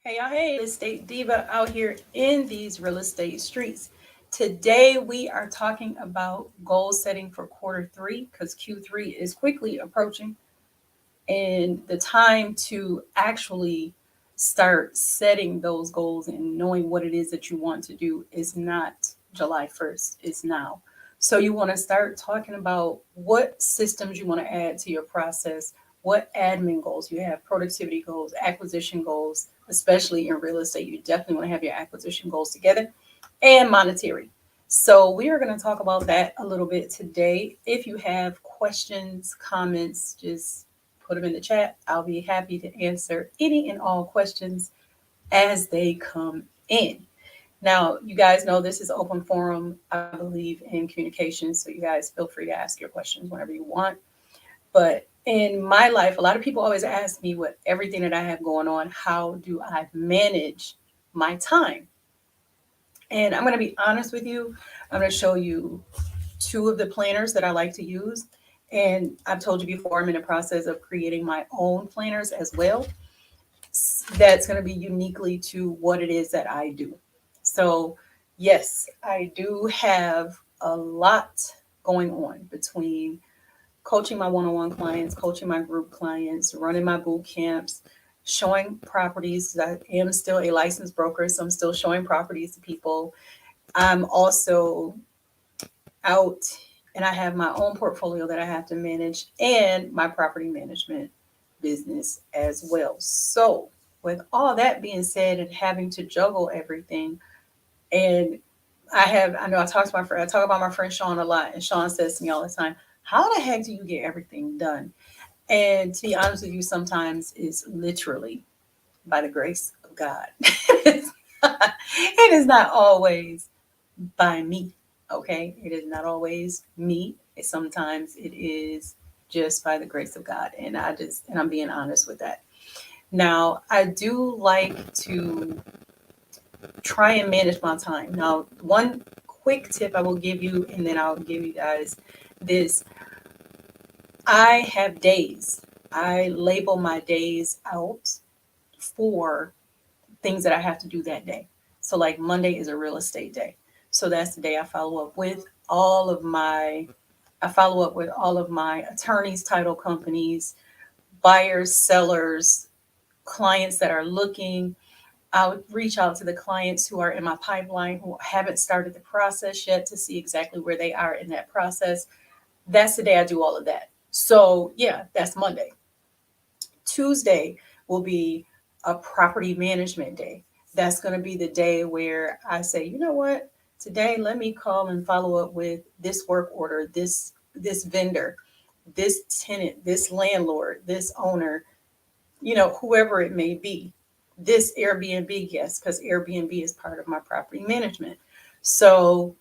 Hey, y'all, hey, real estate diva out here in these real estate streets. Today, we are talking about goal setting for quarter three because Q3 is quickly approaching, and the time to actually start setting those goals and knowing what it is that you want to do is not July 1st, it's now. So, you want to start talking about what systems you want to add to your process, what admin goals you have, productivity goals, acquisition goals, especially in real estate. You definitely want to have your acquisition goals together and monetary. So, we are going to talk about that a little bit today. If you have questions, comments, just put them in the chat. I'll be happy to answer any and all questions as they come in. Now, you guys know this is open forum. I believe in communication, so you guys feel free to ask your questions whenever you want. But in my life, a lot of people always ask me with everything that I have going on, how do I manage my time? And I'm going to be honest with you. I'm going to show you two of the planners that I like to use. And I've told you before, I'm in the process of creating my own planners as well. That's going to be uniquely to what it is that I do. So, yes, I do have a lot going on between coaching my one on one clients, coaching my group clients, running my boot camps, showing properties. I am still a licensed broker, so I'm still showing properties to people. I'm also out and I have my own portfolio that I have to manage and my property management business as well. So, with all that being said and having to juggle everything, and I know I talk about my friend Sean a lot, and Sean says to me all the time, how the heck do you get everything done? And to be honest with you, sometimes it's literally by the grace of God. It is not always by me. Okay. It is not always me. Sometimes it is just by the grace of God. And I'm being honest with that. Now, I do like to try and manage my time. Now, one quick tip I will give you, and then I'll give you guys this. I have days. I label my days out for things that I have to do that day. So, like Monday is a real estate day. So that's the day I follow up with all of my attorneys, title companies, buyers, sellers, clients that are looking. I'll reach out to the clients who are in my pipeline who haven't started the process yet to see exactly where they are in that process. That's the day I do all of that. So, yeah, that's Monday. Tuesday will be a property management day. That's going to be the day where I say, you know what? Today, let me call and follow up with this work order, this vendor, this tenant, this landlord, this owner, whoever it may be, this Airbnb guest, because Airbnb is part of my property management. So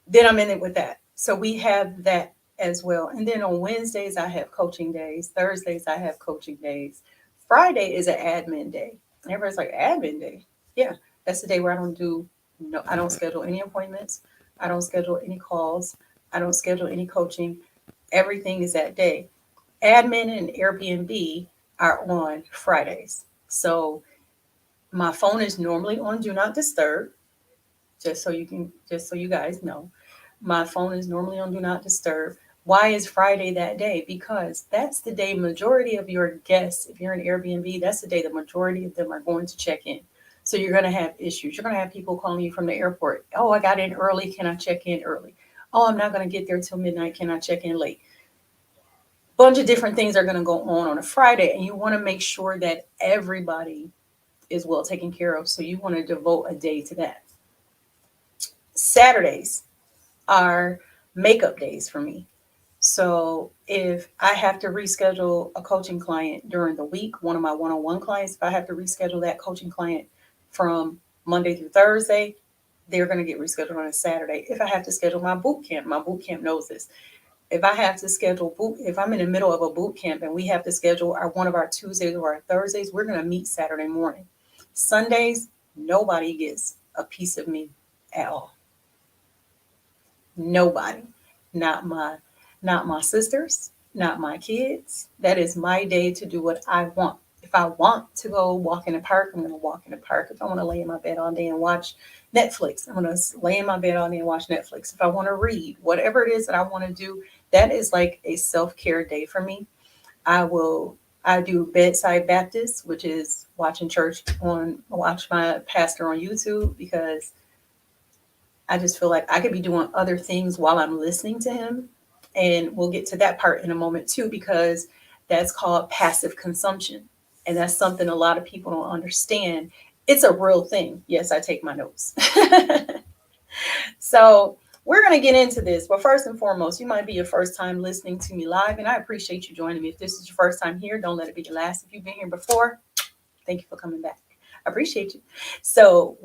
then I'm in it with that. So we have that as well. And then on Wednesdays, I have coaching days. Thursdays, I have coaching days. Friday is an admin day. And everybody's like, admin day. Yeah, that's the day where I don't schedule any appointments. I don't schedule any calls. I don't schedule any coaching. Everything is that day. Admin and Airbnb are on Fridays. So my phone is normally on Do Not Disturb, just so you guys know. My phone is normally on Do Not Disturb. Why is Friday that day? Because that's the day majority of your guests, if you're in Airbnb, that's the day the majority of them are going to check in. So you're going to have issues. You're going to have people calling you from the airport. Oh, I got in early. Can I check in early? Oh, I'm not going to get there till midnight. Can I check in late? Bunch of different things are going to go on a Friday, and you want to make sure that everybody is well taken care of. So you want to devote a day to that. Saturdays are makeup days for me. So if I have to reschedule a coaching client during the week, one of my one on one clients, if I have to reschedule that coaching client from Monday through Thursday, they're going to get rescheduled on a Saturday. If I have to schedule my boot camp knows this. If I'm in the middle of a boot camp and we have to schedule one of our Tuesdays or our Thursdays, we're going to meet Saturday morning. Sundays, nobody gets a piece of me at all. Nobody. Not my sisters, not my kids. That is my day to do what I want. If I want to go walk in the park, I'm going to walk in the park. If I want to lay in my bed all day and watch Netflix, I'm going to lay in my bed all day and watch Netflix. If I want to read, whatever it is that I want to do, that is like a self-care day for me. I will I do bedside Baptist, which is watching church on watch my pastor on YouTube because I just feel like I could be doing other things while I'm listening to him. And we'll get to that part in a moment too, because that's called passive consumption. And that's something a lot of people don't understand. It's a real thing. Yes, I take my notes. So we're going to get into this. But first and foremost, you might be your first time listening to me live, and I appreciate you joining me. If this is your first time here, don't let it be the last. If you've been here before, thank you for coming back. I appreciate you. So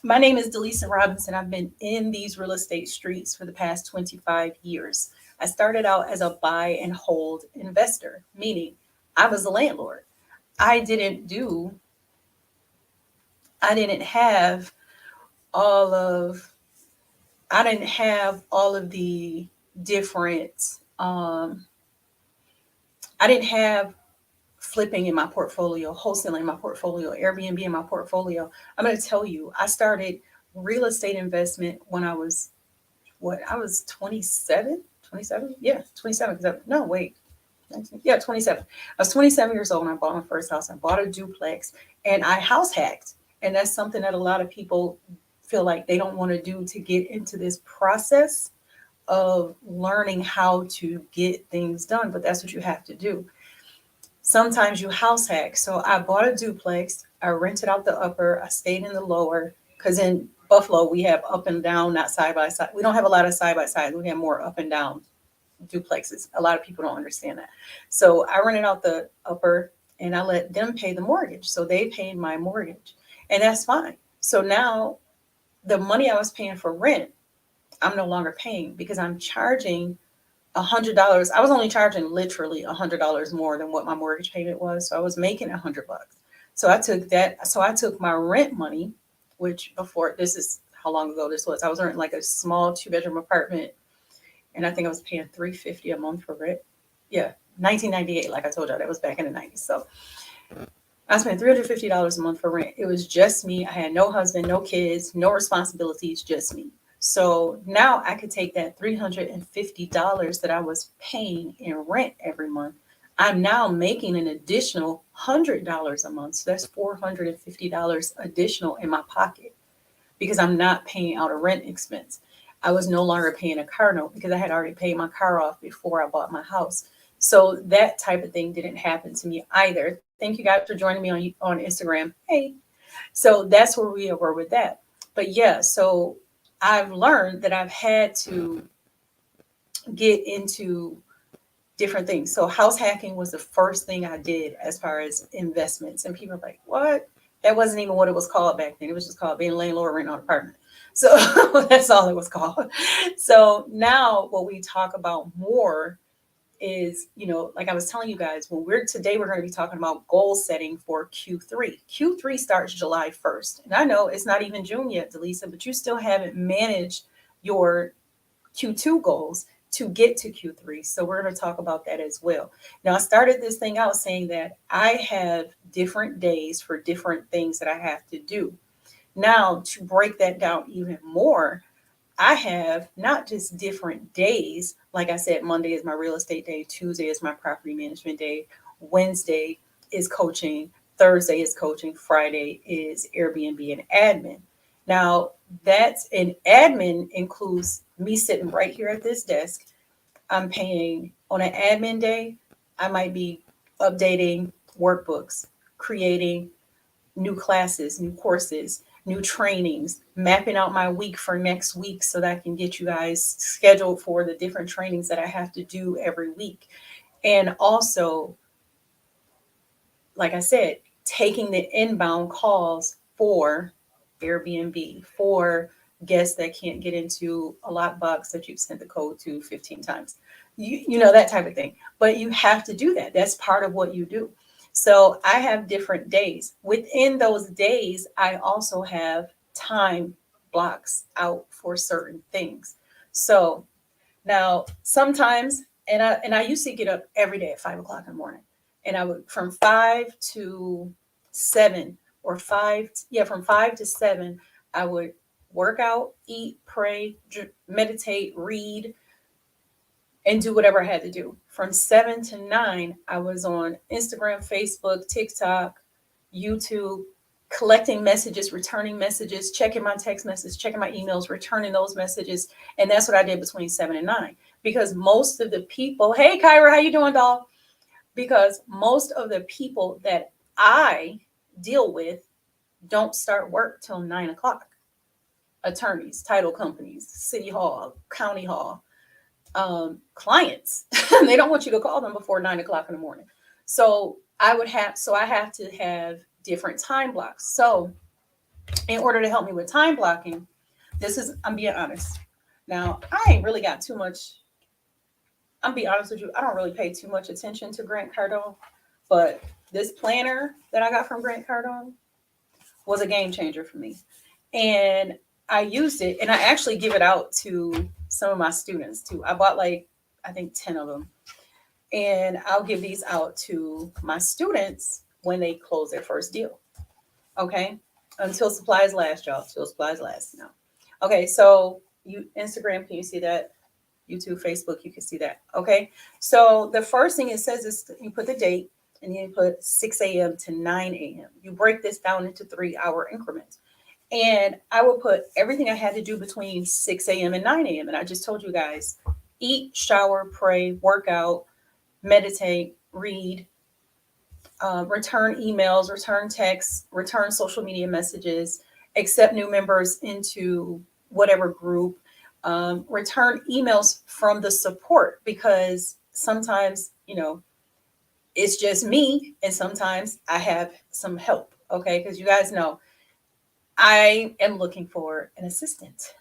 my name is Delisa Robinson. I've been in these real estate streets for the past 25 years. I started out as a buy and hold investor, meaning I was a landlord. I didn't do, I didn't have all of I didn't have all of the different I didn't have flipping in my portfolio, wholesaling in my portfolio, Airbnb in my portfolio. I'm going to tell you, I started real estate investment when I was what? I was 27, 27? Yeah, 27 no, wait. 19, yeah, 27. I was 27 years old when I bought my first house. I bought a duplex and I house hacked. And that's something that a lot of people feel like they don't want to do to get into this process of learning how to get things done, but that's what you have to do. Sometimes you house hack. So I bought a duplex, I rented out the upper, I stayed in the lower, because in Buffalo we have up and down, not side by side. We don't have a lot of side by side. We have more up and down duplexes. A lot of people don't understand that. So I rented out the upper and I let them pay the mortgage. So they paid my mortgage. And that's fine. So now the money I was paying for rent, I'm no longer paying because I'm charging $100. I was only charging literally $100 more than what my mortgage payment was. So I was making $100. So I took that. So I took my rent money, which before this is how long ago this was. I was renting like a small 2-bedroom apartment, and I think I was paying $350 a month for rent. Yeah, 1998. Like I told you, that was back in the 90s. So I spent $350 a month for rent. It was just me. I had no husband, no kids, no responsibilities, just me. So now I could take that $350 that I was paying in rent every month. I'm now making an additional $100 a month. So that's $450 additional in my pocket because I'm not paying out a rent expense. I was no longer paying a car note because I had already paid my car off before I bought my house. So that type of thing didn't happen to me either. Thank you guys for joining me on Instagram. Hey. So that's where we were with that. But yeah, so I've learned that I've had to get into different things. So house hacking was the first thing I did as far as investments. And people are like, what? That wasn't even what it was called back then. It was just called being a landlord renting an apartment. So that's all it was called. So now what we talk about more is, like I was telling you guys, we're going to be talking about goal setting for Q3. Q3 starts July 1st. And I know it's not even June yet, Delisa, but you still haven't managed your Q2 goals to get to Q3. So we're going to talk about that as well. Now, I started this thing out saying that I have different days for different things that I have to do. Now, to break that down even more, I have not just different days. Like I said, Monday is my real estate day, Tuesday is my property management day, Wednesday is coaching, Thursday is coaching, Friday is Airbnb and admin. Now, that's an admin includes me sitting right here at this desk. I'm paying on an admin day, I might be updating workbooks, creating new classes, new courses, new trainings, mapping out my week for next week so that I can get you guys scheduled for the different trainings that I have to do every week. And also, like I said, taking the inbound calls for Airbnb, for guests that can't get into a lockbox that you've sent the code to 15 times. You know, that type of thing. But you have to do that. That's part of what you do. So I have different days. Within those days, I also have time blocks out for certain things. So now sometimes, and I used to get up every day at 5 o'clock in the morning. And I would from 5 to 7 or from 5 to 7, I would work out, eat, pray, meditate, read, and do whatever I had to do. From 7 to 9, I was on Instagram, Facebook, TikTok, YouTube, collecting messages, returning messages, checking my text messages, checking my emails, returning those messages. And that's what I did between 7 and 9. Because most of the people, hey Kyra, how you doing, doll? Because most of the people that I deal with don't start work till 9 o'clock. Attorneys, title companies, city hall, county hall, clients. They don't want you to call them before 9 o'clock in the morning. So I have to have different time blocks. So in order to help me with time blocking, I'm being honest. Now, I ain't really got too much. I'm being honest with you. I don't really pay too much attention to Grant Cardone, but this planner that I got from Grant Cardone was a game changer for me. And I used it, and I actually give it out to some of my students too. I bought like, I think 10 of them. And I'll give these out to my students when they close their first deal. Okay. Until supplies last, y'all. Until supplies last. No. Okay. So Instagram, can you see that? YouTube, Facebook, you can see that. Okay. So the first thing it says is you put the date and you put 6 a.m. to 9 a.m. You break this down into 3-hour increments. And I would put everything I had to do between 6 a.m. and 9 a.m. And I just told you guys, eat, shower, pray, work out, meditate, read, return emails, return texts, return social media messages, accept new members into whatever group, return emails from the support, because sometimes, it's just me and sometimes I have some help. Okay. Because you guys know I am looking for an assistant.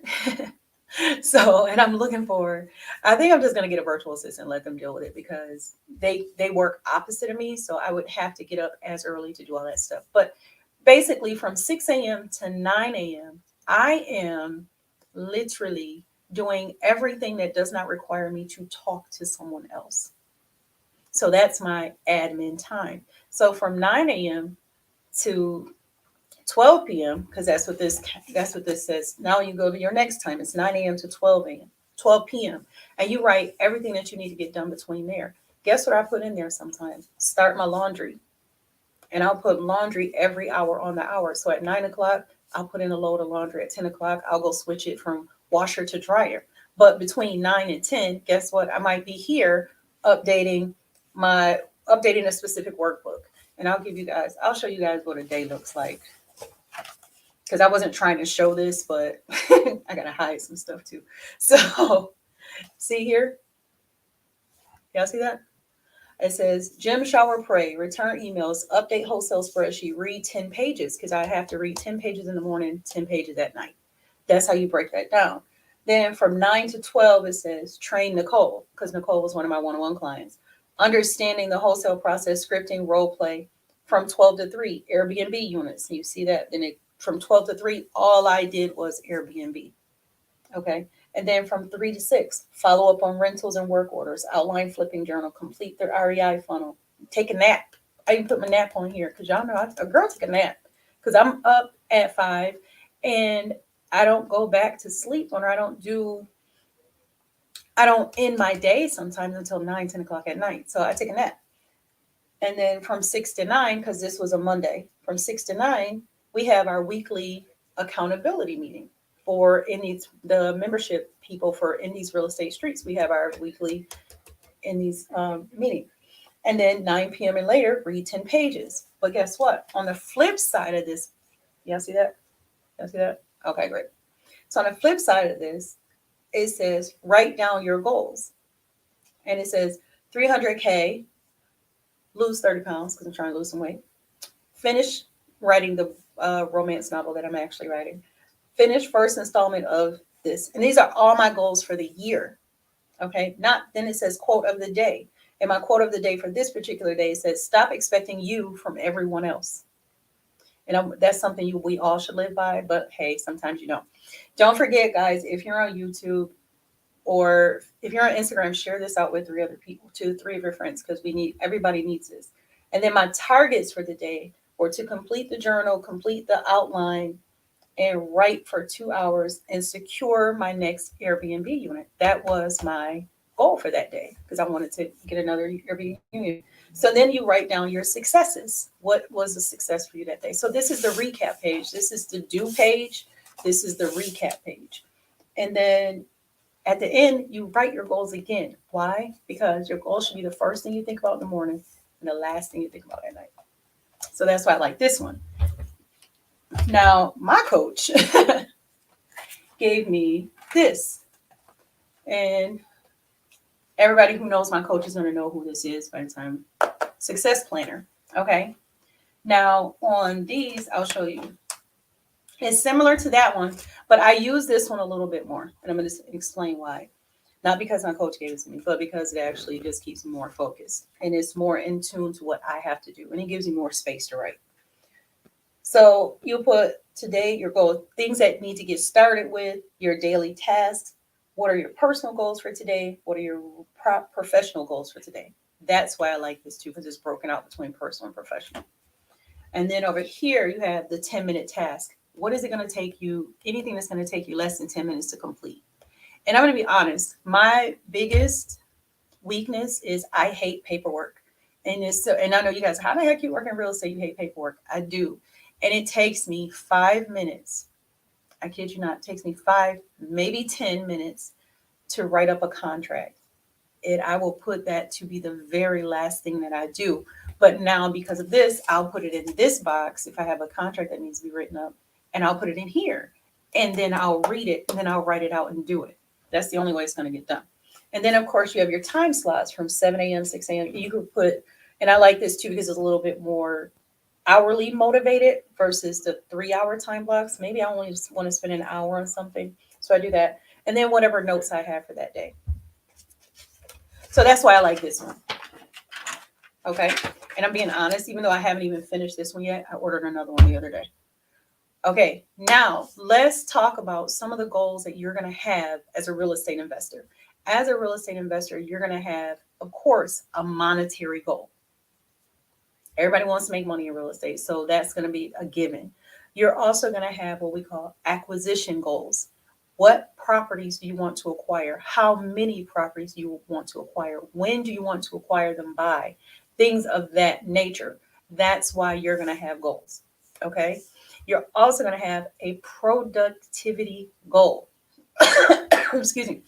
So, and I think I'm just going to get a virtual assistant, let them deal with it, because they work opposite of me. So I would have to get up as early to do all that stuff. But basically from 6 a.m. to 9 a.m., I am literally doing everything that does not require me to talk to someone else. So that's my admin time. So from 9 a.m. to 12 p.m., because that's what this says. Now you go to your next time. It's 9 a.m. to 12 a.m., 12 p.m. And you write everything that you need to get done between there. Guess what I put in there sometimes? Start my laundry. And I'll put laundry every hour on the hour. So at 9 o'clock, I'll put in a load of laundry. At 10 o'clock, I'll go switch it from washer to dryer. But between 9 and 10, guess what? I might be here updating a specific workbook. And I'll show you guys what a day looks like, because I wasn't trying to show this, but I gotta hide some stuff too. So see here, y'all see that? It says gym, shower, pray, return emails, update wholesale spreadsheet, read 10 pages, because I have to read 10 pages in the morning, 10 pages at night. That's how you break that down. Then from 9 to 12, it says train Nicole, because Nicole was one of my one-on-one clients. Understanding the wholesale process, scripting, role play. From 12 to 3, Airbnb units. You see that? Then from 12 to 3, all I did was Airbnb. Okay. And then from 3 to 6, follow up on rentals and work orders, outline flipping journal, complete their REI funnel, take a nap. I even put my nap on here because y'all know a girl took a nap, because I'm up at 5 and I don't go back to sleep, or I don't end my day sometimes until 9, 10 o'clock at night. So I take a nap. And then from 6 to 9, because this was a Monday, from 6 to 9, we have our weekly accountability meeting for the membership people for Indies Real Estate Streets. We have our weekly Indies meeting. And then 9 p.m. and later, read 10 pages. But guess what? On the flip side of this, y'all see that? Y'all see that? Okay, great. So on the flip side of this, it says write down your goals. And it says 300K, lose 30 pounds because I'm trying to lose some weight. Finish writing the romance novel that I'm actually writing. Finish first installment of this. And these are all my goals for the year. Okay. Then it says quote of the day. And my quote of the day for this particular day says, stop expecting you from everyone else. And that's something we all should live by. But hey, sometimes you don't. Don't forget, guys, if you're on YouTube or if you're on Instagram, share this out with 3 other people, 2, 3 of your friends, because everybody needs this. And then my targets for the day were to complete the journal, complete the outline, and write for 2 hours and secure my next Airbnb unit. That was my goal for that day because I wanted to get another Airbnb unit. So then you write down your successes. What was a success for you that day? So this is the recap page. This is the do page. This is the recap page. And then at the end, you write your goals again. Why? Because your goal should be the first thing you think about in the morning and the last thing you think about at night. So that's why I like this one. Now, my coach gave me this. And everybody who knows my coach is going to know who this is by the time. Success Planner. Okay. Now, on these, I'll show you. It's similar to that one, but I use this one a little bit more. And I'm going to explain why. Not because my coach gave it to me, but because it actually just keeps me more focused. And it's more in tune to what I have to do. And it gives me more space to write. So you put today your goal, things that need to get started with, your daily tasks. What are your personal goals for today? What are your professional goals for today? That's why I like this too, because it's broken out between personal and professional. And then over here, you have the 10-minute task. What is it going to take you? Anything that's going to take you less than 10 minutes to complete. And I'm going to be honest, my biggest weakness is I hate paperwork. And I know you guys, how the heck you work in real estate? You hate paperwork. I do. And it takes me 5 minutes. I kid you not, it takes me 5, maybe 10 minutes to write up a contract. And I will put that to be the very last thing that I do. But now because of this, I'll put it in this box if I have a contract that needs to be written up, and I'll put it in here. And then I'll read it, and then I'll write it out and do it. That's the only way it's going to get done. And then, of course, you have your time slots from 7 a.m., 6 a.m. You could put, and I like this too because it's a little bit more hourly motivated versus the 3-hour time blocks. Maybe I only just want to spend an hour on something. So I do that. And then whatever notes I have for that day. So that's why I like this one. Okay. And I'm being honest, even though I haven't even finished this one yet, I ordered another one the other day. Okay. Now let's talk about some of the goals that you're going to have as a real estate investor. As a real estate investor, you're going to have, of course, a monetary goal. Everybody wants to make money in real estate, so that's going to be a given. You're also going to have what we call acquisition goals. What properties do you want to acquire? How many properties do you want to acquire? When do you want to acquire them by? Things of that nature. That's why you're going to have goals. Okay. You're also going to have a productivity goal. Excuse me.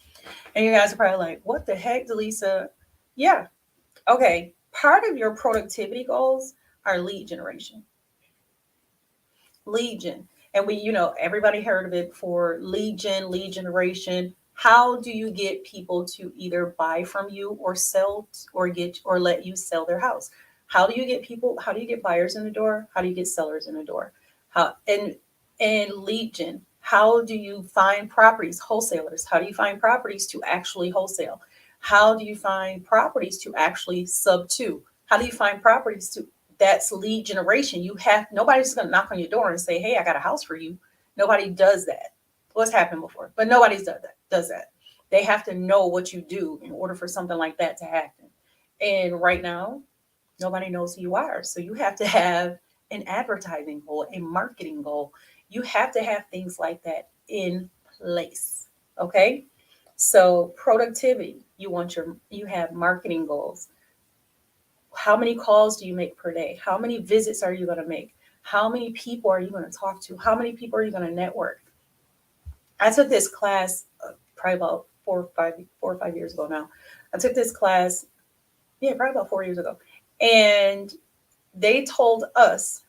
And you guys are probably like, what the heck, Delisa? Yeah. Okay. Part of your productivity goals are lead generation. Lead gen. And everybody heard of it for lead generation. How do you get people to either buy from you or sell or let you sell their house? How do you get buyers in the door? How do you get sellers in the door? And lead gen. How do you find properties, wholesalers? How do you find properties to actually wholesale? How do you find properties to actually sub to? How do you find properties to? That's lead generation. Nobody's going to knock on your door and say, hey, I got a house for you. Nobody does that. What's happened before? But nobody does that. They have to know what you do in order for something like that to happen. And right now, nobody knows who you are. So you have to have an advertising goal, a marketing goal. You have to have things like that in place. Okay. So productivity, you have marketing goals. How many calls do you make per day? How many visits are you going to make? How many people are you going to talk to? How many people are you going to network? I took this class probably about 4 or 5 years ago now. I took this class, probably about 4 years ago. And they told us,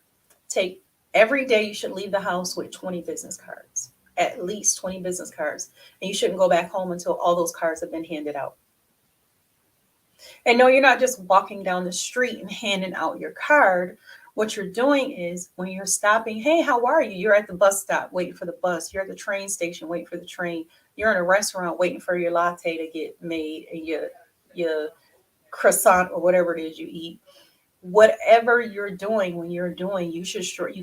every day you should leave the house with 20 business cards, at least 20 business cards. And you shouldn't go back home until all those cards have been handed out. And no, you're not just walking down the street and handing out your card. What you're doing is when you're stopping, hey, how are you? You're at the bus stop waiting for the bus. You're at the train station waiting for the train. You're in a restaurant waiting for your latte to get made and your croissant or whatever it is you eat. Whatever you're doing, when you're doing, you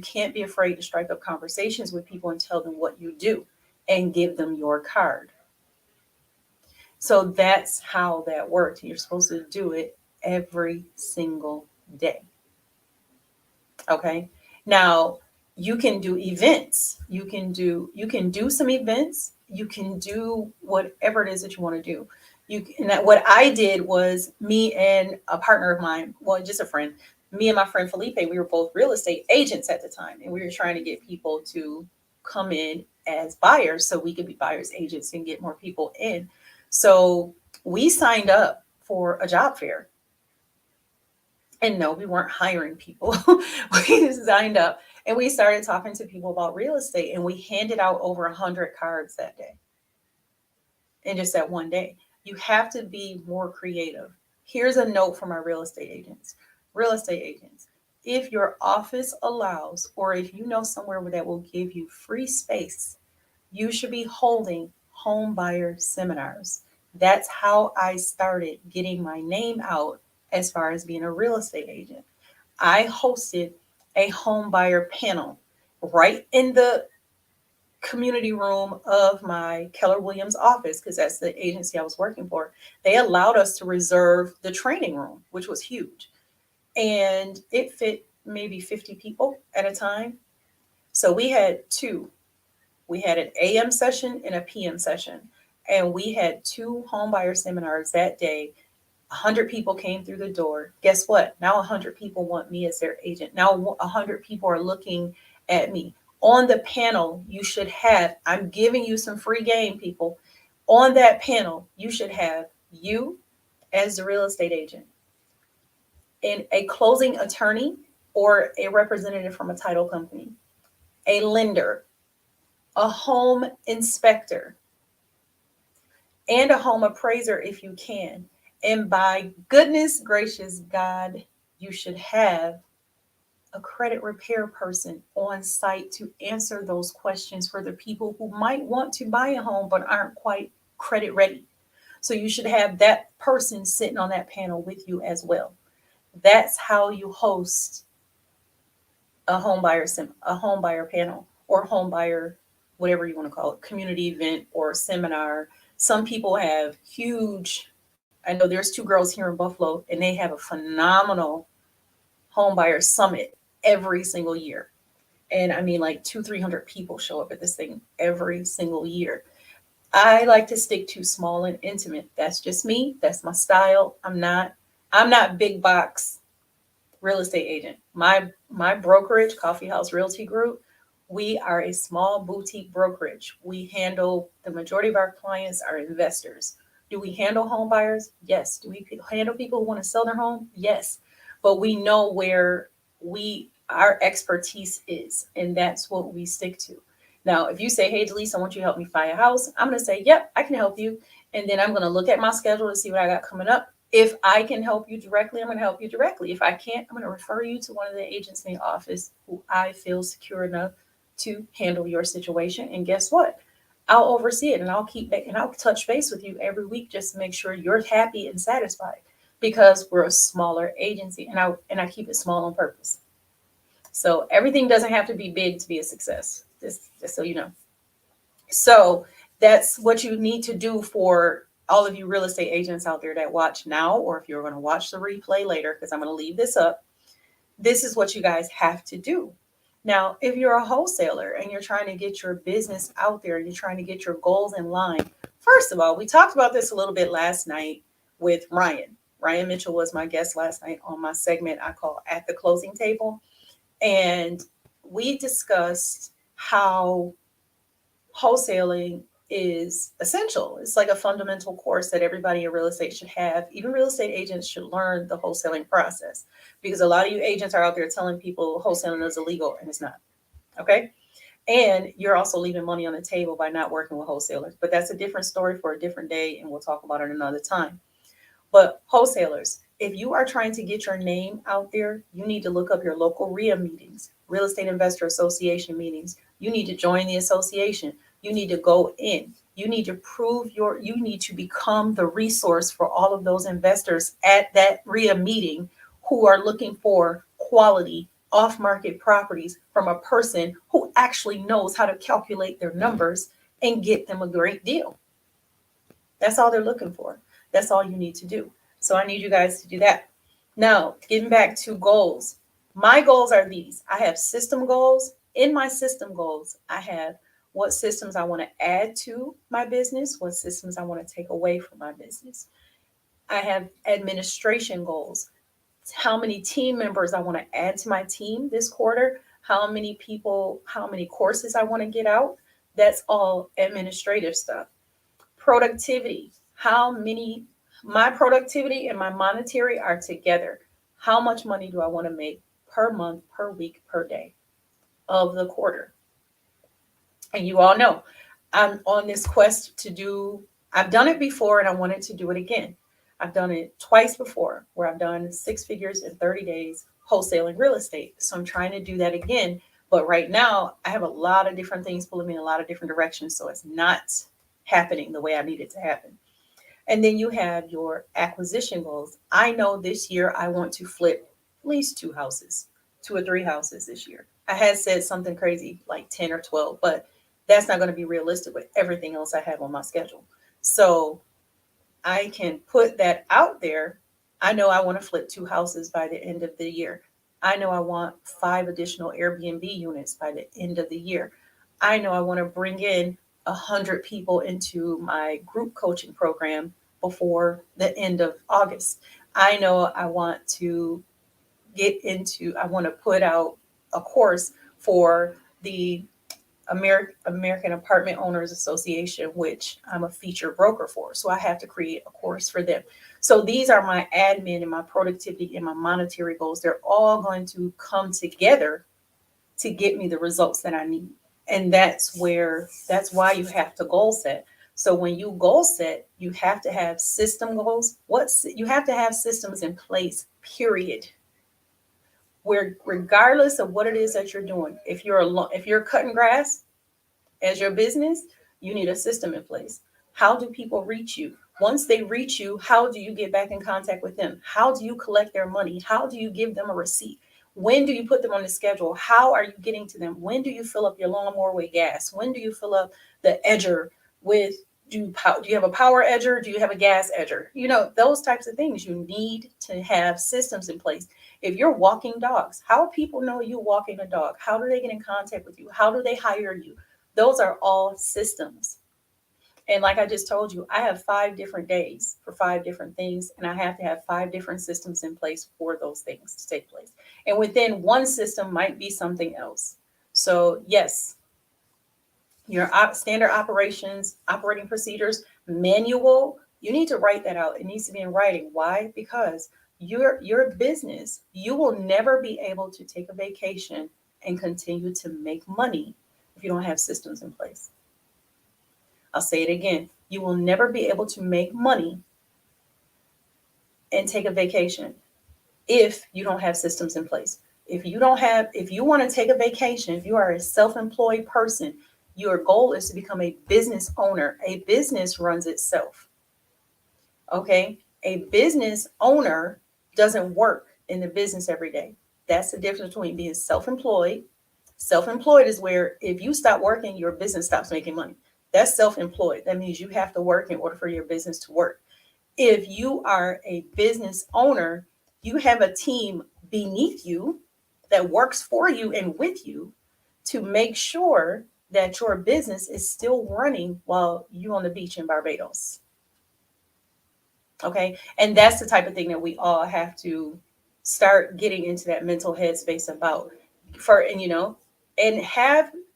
can't be afraid to strike up conversations with people and tell them what you do and give them your card. So that's how that works. You're supposed to do it every single day. Okay. Now you can do events. You can do some events. You can do whatever it is that you want to do. What I did was me and a partner of mine, well, just a friend, me and my friend Felipe, we were both real estate agents at the time, and we were trying to get people to come in as buyers so we could be buyers agents and get more people in. So we signed up for a job fair. And no, we weren't hiring people. We signed up and we started talking to people about real estate, and we handed out over 100 cards that day, in just that one day. You have to be more creative. Here's a note from our real estate agents. Real estate agents, if your office allows, or if you know somewhere that will give you free space, you should be holding home buyer seminars. That's how I started getting my name out as far as being a real estate agent. I hosted a home buyer panel right in the community room of my Keller Williams office, because that's the agency I was working for. They allowed us to reserve the training room, which was huge. And it fit maybe 50 people at a time. So we had two. We had an AM session and a PM session. And we had two homebuyer seminars that day. 100 people came through the door. Guess what? Now 100 people want me as their agent. Now 100 people are looking at me. On the panel, you should have, I'm giving you some free game, people. On that panel, you should have you as the real estate agent, and a closing attorney or a representative from a title company, a lender, a home inspector, and a home appraiser if you can. And by goodness gracious God, you should have a credit repair person on site to answer those questions for the people who might want to buy a home but aren't quite credit ready. So you should have that person sitting on that panel with you as well. That's how you host a home buyer panel, or home buyer, whatever you want to call it, community event or seminar. Some people have huge, I know there's two girls here in Buffalo, and they have a phenomenal home buyer summit every single year. And I mean, like 300 people show up at this thing every single year. I like to stick to small and intimate. That's just me. That's my style. I'm not big box real estate agent. My brokerage, Coffee House Realty Group, we are a small boutique brokerage. We handle, the majority of our clients are investors. Do we handle home buyers? Yes. Do we handle people who want to sell their home? Yes. But we know where we our expertise is, and that's what we stick to. Now, if you say, "Hey, Delise, I want you to help me buy a house," I'm going to say, "Yep, I can help you." And then I'm going to look at my schedule to see what I got coming up. If I can help you directly, I'm going to help you directly. If I can't, I'm going to refer you to one of the agents in the office who I feel secure enough to handle your situation. And guess what? I'll oversee it, and I'll keep and I'll touch base with you every week just to make sure you're happy and satisfied, because we're a smaller agency, and I keep it small on purpose. So everything doesn't have to be big to be a success. Just so you know. So that's what you need to do for all of you real estate agents out there that watch now, or if you're going to watch the replay later, because I'm going to leave this up. This is what you guys have to do. Now, if you're a wholesaler and you're trying to get your business out there, you're trying to get your goals in line. First of all, we talked about this a little bit last night with Ryan. Ryan Mitchell was my guest last night on my segment I call At the Closing Table. And we discussed how wholesaling is essential. It's like a fundamental course that everybody in real estate should have. Even real estate agents should learn the wholesaling process, because a lot of you agents are out there telling people wholesaling is illegal, and it's not. Okay. And you're also leaving money on the table by not working with wholesalers. But that's a different story for a different day, and we'll talk about it another time. But wholesalers, if you are trying to get your name out there, you need to look up your local RIA meetings, Real Estate Investor Association meetings. You need to join the association. You need to go in. You need to you need to become the resource for all of those investors at that RIA meeting who are looking for quality off market properties from a person who actually knows how to calculate their numbers and get them a great deal. That's all they're looking for. That's all you need to do. So I need you guys to do that. Now, getting back to goals. My goals are these. I have system goals. In my system goals, I have what systems I want to add to my business, what systems I want to take away from my business. I have administration goals. How many team members I want to add to my team this quarter, how many people, how many courses I want to get out. That's all administrative stuff. Productivity, how many, my productivity and my monetary are together. How much money do I want to make per month, per week, per day of the quarter? And you all know I'm on this quest to do, I've done it before and I wanted to do it again. I've done it twice before where I've done 6 figures in 30 days wholesaling real estate. So I'm trying to do that again. But right now, I have a lot of different things pulling me in a lot of different directions. So it's not happening the way I need it to happen. And then you have your acquisition goals. I know this year I want to flip at least 2 houses, 2 or 3 houses this year. I had said something crazy like 10 or 12, but that's not going to be realistic with everything else I have on my schedule. So I can put that out there. I know I want to flip 2 houses by the end of the year. I know I want 5 additional Airbnb units by the end of the year. I know I want to bring in 100 people into my group coaching program before the end of August. I know I want to I want to put out a course for the American Apartment Owners Association, which I'm a featured broker for. So I have to create a course for them. So these are my admin and my productivity and my monetary goals. They're all going to come together to get me the results that I need. And that's why you have to goal set. So when you goal set, you have to have system goals. You have to have systems in place, period. Where regardless of what it is that you're doing, if you're cutting grass as your business, you need a system in place. How do people reach you? Once they reach you, how do you get back in contact with them? How do you collect their money? How do you give them a receipt? When do you put them on the schedule? How are you getting to them? When do you fill up your lawnmower with gas? When do you fill up the edger with, do you have a power edger? Do you have a gas edger? You know, those types of things. You need to have systems in place. If you're walking dogs, how people know you walking a dog? How do they get in contact with you? How do they hire you? Those are all systems. And like I just told you, I have 5 different days for 5 different things, and I have to have 5 different systems in place for those things to take place. And within one system might be something else. So, yes, your standard operations, operating procedures, manual, you need to write that out. It needs to be in writing. Why? Because your business, you will never be able to take a vacation and continue to make money if you don't have systems in place. I'll say it again. You will never be able to make money and take a vacation if you don't have systems in place. If you want to take a vacation, if you are a self-employed person, your goal is to become a business owner. A business runs itself. Okay? A business owner doesn't work in the business every day. That's the difference between being self-employed. Self-employed is where if you stop working, your business stops making money. That's self-employed. That means you have to work in order for your business to work. If you are a business owner, you have a team beneath you that works for you and with you to make sure that your business is still running while you're on the beach in Barbados. Okay. And that's the type of thing that we all have to start getting into that mental headspace about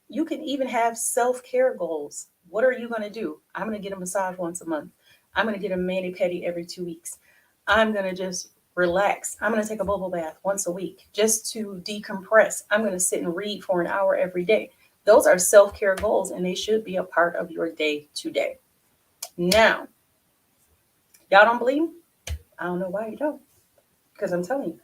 you can even have self-care goals. What are you going to do? I'm going to get a massage once a month. I'm going to get a mani pedi every 2 weeks. I'm going to just relax. I'm going to take a bubble bath once a week just to decompress. I'm going to sit and read for an hour every day. Those are self-care goals, and they should be a part of your day to day. Now, y'all don't believe me? I don't know why you don't, because I'm telling you,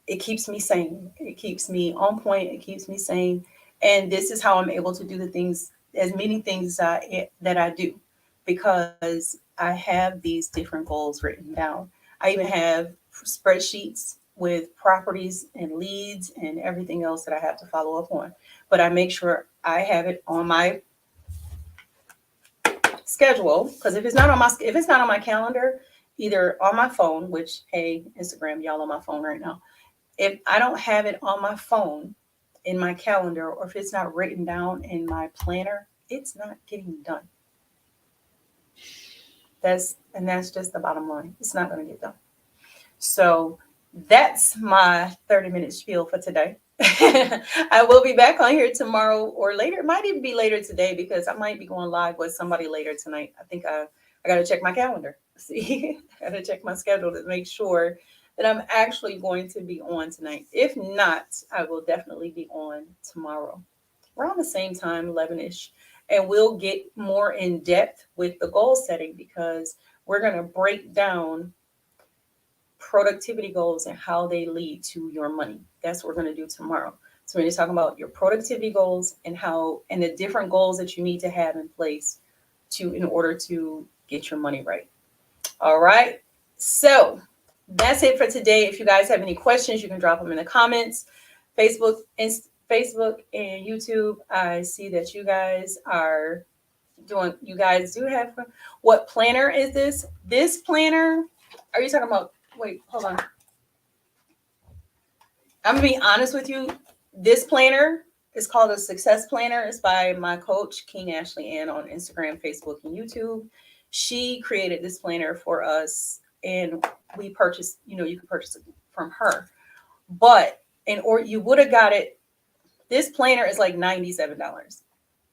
it keeps me sane. It keeps me on point. It keeps me sane. And this is how I'm able to do the things, as many things that I do, because I have these different goals written down. I even have spreadsheets with properties and leads and everything else that I have to follow up on. But I make sure I have it on my schedule, because if it's not on my calendar, either on my phone, which, hey, Instagram, y'all on my phone right now, If I don't have it on my phone, in my calendar, or if it's not written down in my planner, it's not getting done. That's just the bottom line. It's not going to get done. So that's my 30-minute spiel for today. I will be back on here tomorrow or later. It might even be later today because I might be going live with somebody later tonight. I think I got to check my calendar. See, I got to check my schedule to make sure that I'm actually going to be on tonight. If not, I will definitely be on tomorrow around the same time, 11ish. And we'll get more in depth with the goal setting because we're going to break down productivity goals and how they lead to your money. That's what we're going to do tomorrow. So we're going to talk about your productivity goals and the different goals that you need to have in place in order to get your money right. All right. So that's it for today. If you guys have any questions, you can drop them in the comments. Facebook and YouTube. I see that you guys are doing. You guys do have. What planner is this? This planner. Are you talking about? Wait, hold on. I'm gonna be honest with you. This planner is called a Success Planner. It's by my coach, King Ashley Ann, on Instagram, Facebook, and YouTube. She created this planner for us, and we purchased. You can purchase it from her, but you would have got it. This planner is like $97.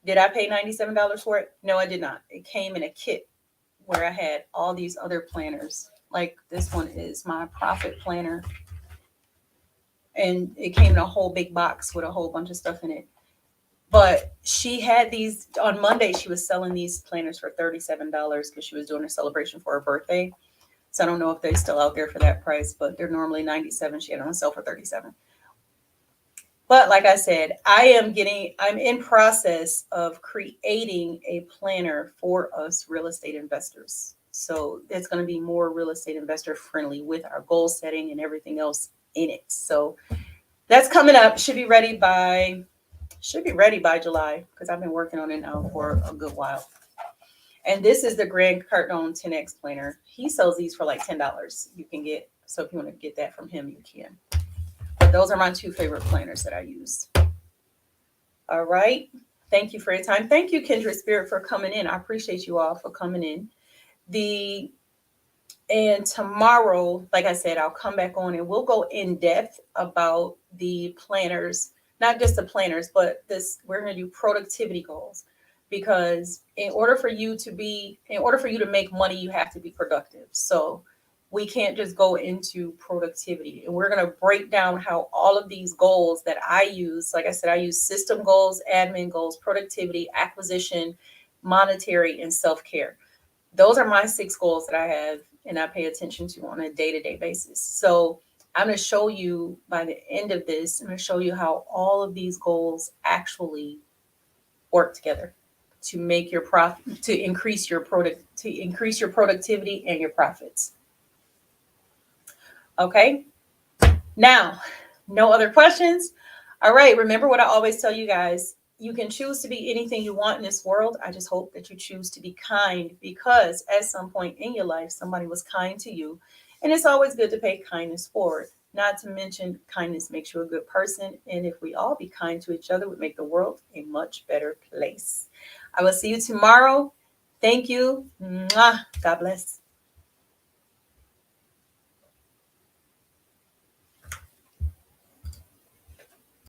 Did I pay $97 for it? No, I did not. It came in a kit where I had all these other planners. Like this one is my profit planner. And it came in a whole big box with a whole bunch of stuff in it. But she had these on Monday. She was selling these planners for $37 because she was doing a celebration for her birthday. So I don't know if they're still out there for that price, but they're normally $97. She had on sale for $37. But like I said, I'm in process of creating a planner for us real estate investors. So it's going to be more real estate investor friendly with our goal setting and everything else in it. So that's coming up. Should be ready by July because I've been working on it now for a good while. And this is the Grant Cardone 10X planner. He sells these for like $10. You can get, so if you want to get that from him, you can. But those are my two favorite planners that I use. All right. Thank you for your time. Thank you, Kindred Spirit, for coming in. I appreciate you all for coming in. And tomorrow, like I said, I'll come back on and we'll go in depth about the planners, not just the planners, but we're going to do productivity goals because in order for you to make money, you have to be productive. So we can't just go into productivity, and we're going to break down how all of these goals that I use, like I said, I use system goals, admin goals, productivity, acquisition, monetary, and self-care. Those are my 6 goals that I have and I pay attention to on a day-to-day basis. So I'm going to show you by the end of this, I'm going to show you how all of these goals actually work together to make your profit, to increase your productivity and your profits. Okay. Now, no other questions. All right. Remember what I always tell you guys. You can choose to be anything you want in this world. I just hope that you choose to be kind because at some point in your life, somebody was kind to you. And it's always good to pay kindness forward. Not to mention, kindness makes you a good person. And if we all be kind to each other, we make the world a much better place. I will see you tomorrow. Thank you. Mwah. God bless.